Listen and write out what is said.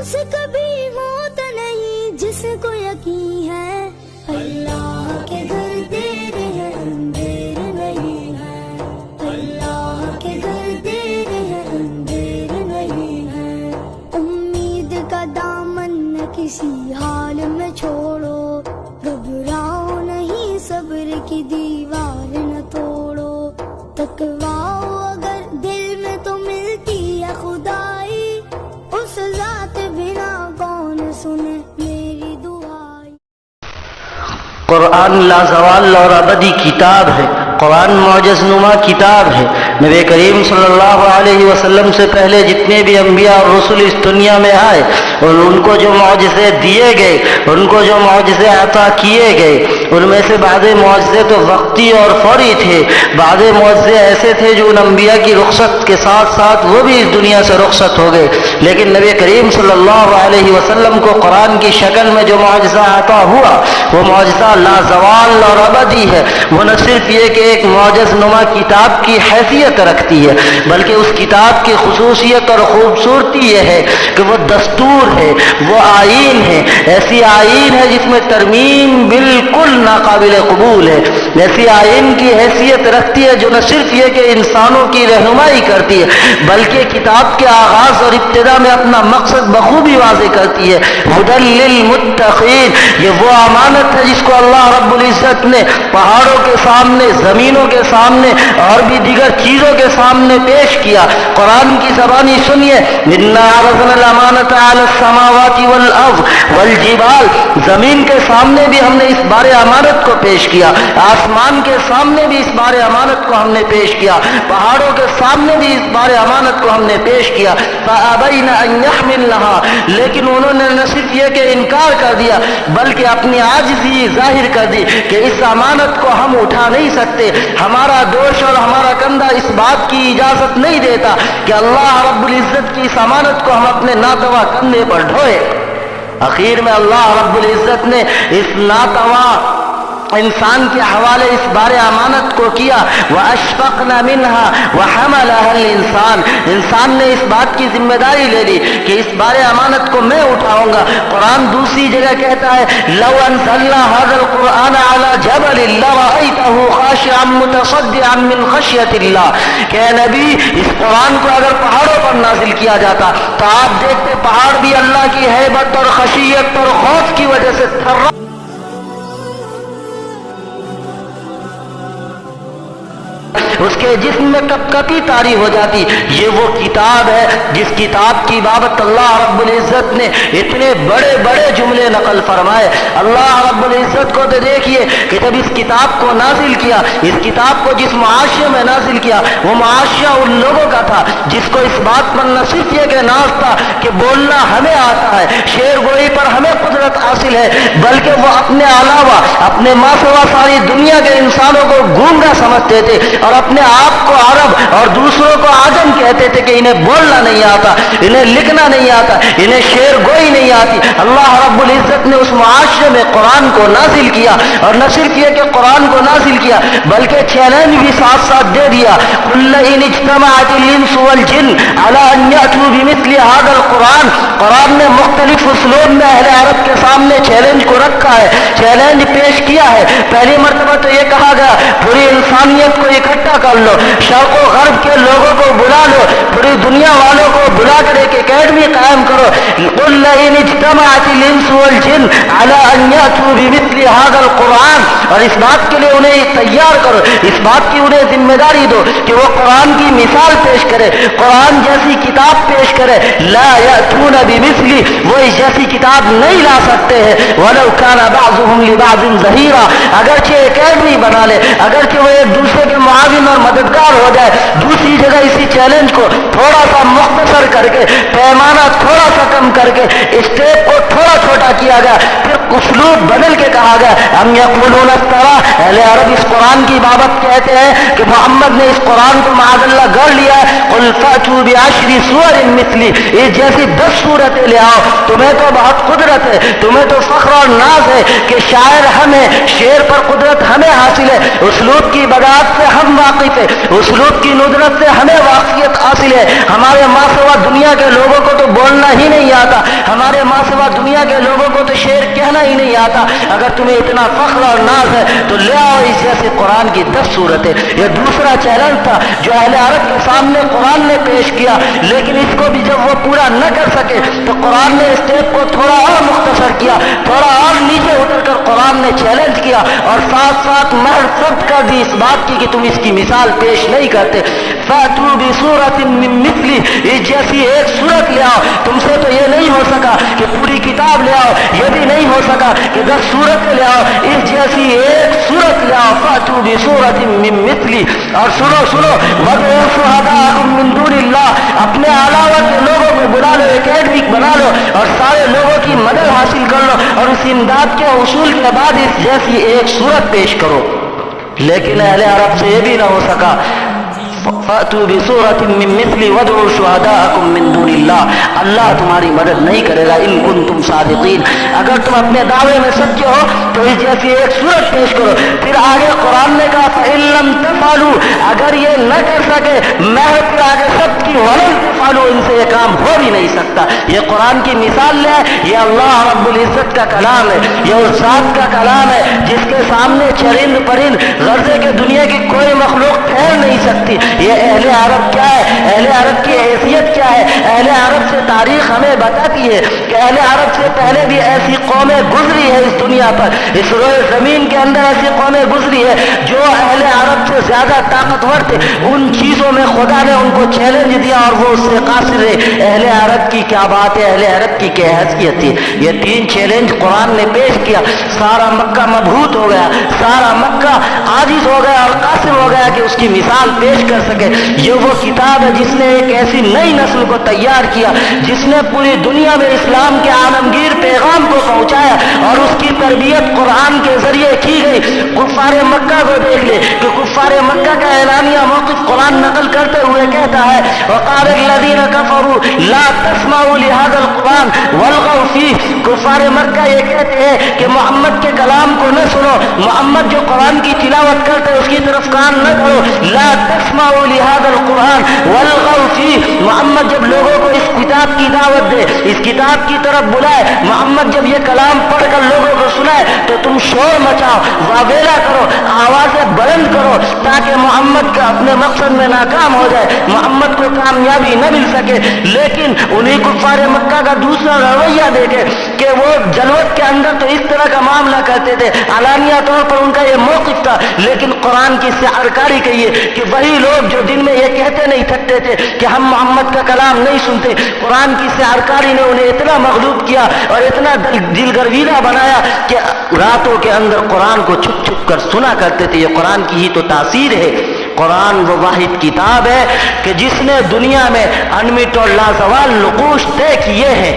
से कभी मौत नहीं जिसको यकीन है, अल्लाह के घर देर है अंधेर नहीं है, अल्लाह के घर देर है अंधेर नहीं है। उम्मीद का दामन न किसी हाल में छोड़ो, घबराओ नहीं सब्र की दीवार न तोड़ो, तकवाओ अगर दिल में तो मिलती है खुदाई, उस जात बिना कौन सुने मेरी दुआई। कुरान लाजवाल और अबदी किताब है, कुरान मौजज़नुमा किताब है। नबी करीम सल्लल्लाहु अलैहि वसल्लम से पहले जितने भी अंबिया और रसूल इस दुनिया में आए और उनको जो मौजज़े दिए गए, उनको जो मौजज़े अता किए गए, उनमें से बाज़े मौजज़े तो वक्ती और फौरी थे, बाज़े मौजज़े ऐसे थे जो उन अंबिया की रुखसत के साथ साथ वो भी इस दुनिया से रुखसत हो गए। लेकिन नबी करीम सल्लल्लाहु अलैहि वसल्लम को कुरान की शक्ल में जो मौजज़ा अता हुआ वो मौजज़ा लाजवाल और अबदी है। वो न सिर्फ ये कि एक मौजज़नुमा किताब की हैसियत रखती है, बल्कि उस किताब की खुसूसियत और खूबसूरती ये है कि वो दस्तूर है, वो आईन है, ऐसी आईन है जिसमें तरमीम बिल्कुल नाकाबिल कबूल है, ऐसी आईन की हैसियत रखती है जो न सिर्फ ये कि इंसानों की रहनुमाई करती है, बल्कि किताब के आगाज़ और इब्तिदा में अपना मकसद बखूबी वाज़े करती है। हुदल लिल मुत्तक़ीन, ये वो अमानत है जिसको अल्लाह रब्बुल इज़्ज़त ने पहाड़ों के सामने, ज़मीनों के सामने और भी दीगर चीज़ों के सामने पेश किया। कुरान की ज़बानी सुनिए, इन्ना अरज़नल अमानता अला समावाति वल अर्ज़ वल जिबाल, ज़मीन के सामने भी हमने इस बारे अमानत को पेश किया, आसमान के सामने भी इस बारे अमानत को हमने पेश किया, पहाड़ों के सामने भी इस बारे अमानत को हमने पेश किया। फ़अबैन अन यहमिलनहा, लेकिन उन्होंने न सिर्फ ये कि इनकार कर दिया बल्कि अपनी आजिज़ी जाहिर कर दी कि इस अमानत को हम उठा नहीं सकते, हमारा दोष और हमारा कंधा इस बात की इजाज़त नहीं देता कि अल्लाह रब्बुल इज़्ज़त की इस अमानत को हम अपने नातवा कंधे पर ढोए। आखिर में अल्लाह रब्बुल इज़्ज़त ने इस नातवा इंसान के हवाले इस बारे अमानत को किया। व अशफ़क़ना मिन्हा व हमलहल इंसान, इंसान ने इस बात की जिम्मेदारी ले ली कि इस बारे अमानत को मैं उठाऊंगा। कुरान दूसरी जगह कहता है लौ अनज़लना हाज़ल कुरआन अला जबलिन लरअयतहु ख़ाशिअन मुतसद्दिअन मिन ख़श्यतिल्लाह, कि नबी इस कुरान को अगर पहाड़ों पर नाजिल किया जाता तो आप देखते पहाड़ भी अल्लाह की हैबत और खशियत और खौफ की वजह से थर्रा, उसके जिस्म में कपकपी तारी हो जाती। ये वो किताब है जिस किताब की बाबत अल्लाह रब्बुल इज़्ज़त ने इतने बड़े बड़े जुमले नकल फरमाए। अल्लाह रब्बुल इज़्ज़त को तो देखिए कि जब इस किताब को नाजिल किया, इस किताब को जिस मुआशरे में नाजिल किया वो मुआशरा उन लोगों का था जिसको इस बात पर न सिर्फ ये कि नाज था कि बोलना हमें आता है, शेर गोई पर हमें कुदरत हासिल है, बल्कि वो अपने अलावा अपने मासवा सारी दुनिया के इंसानों को गूंगा समझते थे और अपने आप को अरब और दूसरों को आजम कहते थे कि इन्हें बोलना नहीं आता, इन्हें लिखना नहीं आता, इन्हें शेर गोई नहीं आती। अल्लाह रब्बुल इज़्ज़त ने उस मुआशरे में कुरान को नाजिल किया और न सिर्फ ये कि कुरान को नाजिल किया बल्कि चैलेंज भी साथ साथ दे दिया। कुल इन इज्तमाअतिल इंसु वल जिन्न अला अन यअतू बिमिस्लि हाज़ल कुरान, कुरान ने मुख्तलिफ उसलूब में अहले अरब के सामने चैलेंज को रखा है, चैलेंज पेश किया है। पहली मरतबा तो ये कहा गया पूरी इंसानियत को इकट्ठा कर लो, शर्क़ व ग़र्ब के लोगों को बुला लो, पूरी दुनिया वालों को बुला कर एक एकेडमी कायम करो। कुल इन इज्तमाअतिल इंसु वल जिन्न अला अन यअतू बिमिस्लि हाज़ल कुरान, और इस बात के लिए उन्हें तैयार करो, इस बात की उन्हें जिम्मेदारी दो कि वो कुरान की मिसाल पेश करे, कुरान जैसी किताब पेश करे। ला यअतून बिमिस्लि, वो इस जैसी किताब नहीं ला सकते हैं। वलौ काना बाज़ुहुम लिबाज़िन ज़हीरा, अगरचे एकेडमी बना ले, अगरचे वो एक दूसरे के मुआविन और मददगार हो जाए। दूसरी जगह इसी चैलेंज को थोड़ा सा मुख्तसर करके, पैमाना थोड़ा सा कम करके, स्टेप को थोड़ा छोटा किया गया, फिर उसलूब बदल के कहा गया हम यक़ूलून इफ्तरा। अहले अरब इस कुरान की बाबत कहते हैं कि मोहम्मद ने इस कुरान को माअज़ल्लाह गढ़ लिया है। कुल फ़अतू बिअश्रि सूवरिन मिस्ली, ये जैसी 10 सूरतें ले आओ, तुम्हें तो बहुत कुदरत है, तुम्हें तो फ़ख्र और नाज है कि शायर हमें, शेर पर कुदरत हमें हासिल है, उसलूब की बगावत से हम वाकिफ है, उसलूब की नुदरत से हमें वाक़ियत हासिल है। हमारे मासवा दुनिया के लोगों को तो बोलना ही नहीं आता, ہمارے ماں سوا دنیا کے لوگوں کو تو شعر کہنا ہی نہیں آتا. اگر تمہیں اتنا فخر اور ناز ہے تو لے آؤ اس جیسے قرآن کی 10 صورتیں. یہ دوسرا چیلنج تھا جو اہل عرب کے سامنے قرآن نے پیش کیا، لیکن اس کو بھی جب وہ پورا نہ کر سکے تو قرآن نے اسٹیپ کو تھوڑا اور مختصر کیا، تھوڑا اور نیچے اتر کر قرآن نے چیلنج کیا اور ساتھ ساتھ مہر ثبت کر دی اس بات کی کہ تم اس کی مثال پیش نہیں کرتے. فَأْتُوا بِسُورَةٍ مِّن مِّثْلِهِ، اس جیسی ایک سورت لے آؤ. تم سے تو یہ نہیں ہو سکا کہ پوری کتاب لے آؤ، یہ بھی نہیں ہو سکا کہ 10 سورتیں لے آؤ، اس جیسی ایک سورت لے آؤ. فَأْتُوا بِسُورَةٍ مِّن مِّثْلِهِ، اور سنو وَادْعُوا شُهَدَاءَكُم مِّن دُونِ اللَّهِ، اپنے علاوہ کے لوگوں کو بلا لو، اکیڈمک بنا لو اور سارے لوگوں کی مدد حاصل کر لو اور اس امداد کے حصول کے بعد اس جیسی ایک سورت پیش کرو. لیکن اہل عرب سے یہ بھی نہ ہو سکا. فَأْتُوا بِسُورَةٍ مِّن مِّثْلِهِ وَادْعُوا شُهَدَاءَكُم مِّن دُونِ اللَّهِ، اللہ تمہاری مدد نہیں کرے گا ان کنتم صادقین، اگر تم اپنے دعوے میں سچے ہو تو اس جیسی ایک سورت پیش کرو. پھر آگے قرآن نے کہا فَإِن لَّمْ تَفْعَلُوا، اگر یہ نہ کر سکے میں پھر آگے سب کی وَلَن تَفْعَلُوا، ان سے یہ کام ہو بھی نہیں سکتا. یہ قرآن کی مثال لے، یہ اللہ رب العزت کا کلام ہے، یہ اس ذات کا کلام ہے جس کے سامنے چرند پرند غرضے کے دنیا کی کوئی مخلوق ٹھہر نہیں سکتی. یہ اہل عرب کیا ہے، اہل عرب کی حیثیت کیا ہے. اہل عرب سے تاریخ ہمیں بتاتی ہے کہ اہل عرب سے پہلے بھی ایسی قومیں گزری ہے اس دنیا پر، اس روئے زمین کے اندر ایسی قومیں گزری ہے جو اہل عرب سے زیادہ طاقتور تھے. ان چیزوں میں خدا نے ان کو چیلنج دیا اور وہ اس سے قاصر رہے. اہل عرب کی کیا بات ہے، اہل عرب کی کیا حیثیت تھی. یہ 3 چیلنج قرآن نے پیش کیا. سارا مکہ مبہوت ہو گیا، سارا مکہ عاجز ہو گیا اور قاصر ہو گیا کہ اس کی مثال پیش کر سکے. یہ وہ کتاب ہے جس نے ایک ایسی نئی نسل کو تیار کیا، جس نے پوری دنیا میں اسلام کے عالمگیر پیغام کو پہنچایا اور اس کی تربیت قرآن کے ذریعے کی گئی. کفار مکہ کو دیکھ لے کہ کفار مکہ کا اعلانیہ موقف قرآن نقل کرتے ہوئے کہتا ہے وقال الذین کفروا لا تسمعوا لهذا القرآن والغوا فیہ. کفار مکہ یہ کہتے ہیں کہ محمد کے کلام کو نہ سنو، محمد جو قرآن کی تلاوت کرتے اس کی طرف کان نہ کرو. لا تسمعوا لهذا القرآن والغوا فیہ، محمد جب لوگوں کو اس کتاب کی دعوت دے، اس کتاب کی طرف بلائے، محمد جب یہ کلام پڑھ کر لوگوں کو سنائے تو تم شور مچاؤ، واویلا کرو، آوازیں بلند کرو تاکہ محمد کا اپنے مقصد میں ناکام ہو جائے، محمد کو کامیابی نہ مل سکے. لیکن انہیں کفار مکہ کا دوسرا رویہ دیکھے کہ وہ جلوت کے اندر تو اس طرح کا معاملہ کرتے تھے، علانیہ طور پر ان کا یہ موقف تھا. لیکن قرآن کی سحرکاری کہیے کہ وہی لوگ جو دن میں یہ کہتے نہیں تھکتے تھے کہ ہم محمد کا کلام نہیں سنتے، قرآن کی سحرکاری نے انہیں اتنا مغلوب کیا اور اتنا دل گرویلا بنایا کہ راتوں کے اندر قرآن کو چھپ چھپ کر سنا کرتے تھے. یہ قرآن کی ہی تو تاثیر ہے. قرآن وہ واحد کتاب ہے کہ جس نے دنیا میں انمٹ اور لازوال نقوش طے کیے ہیں.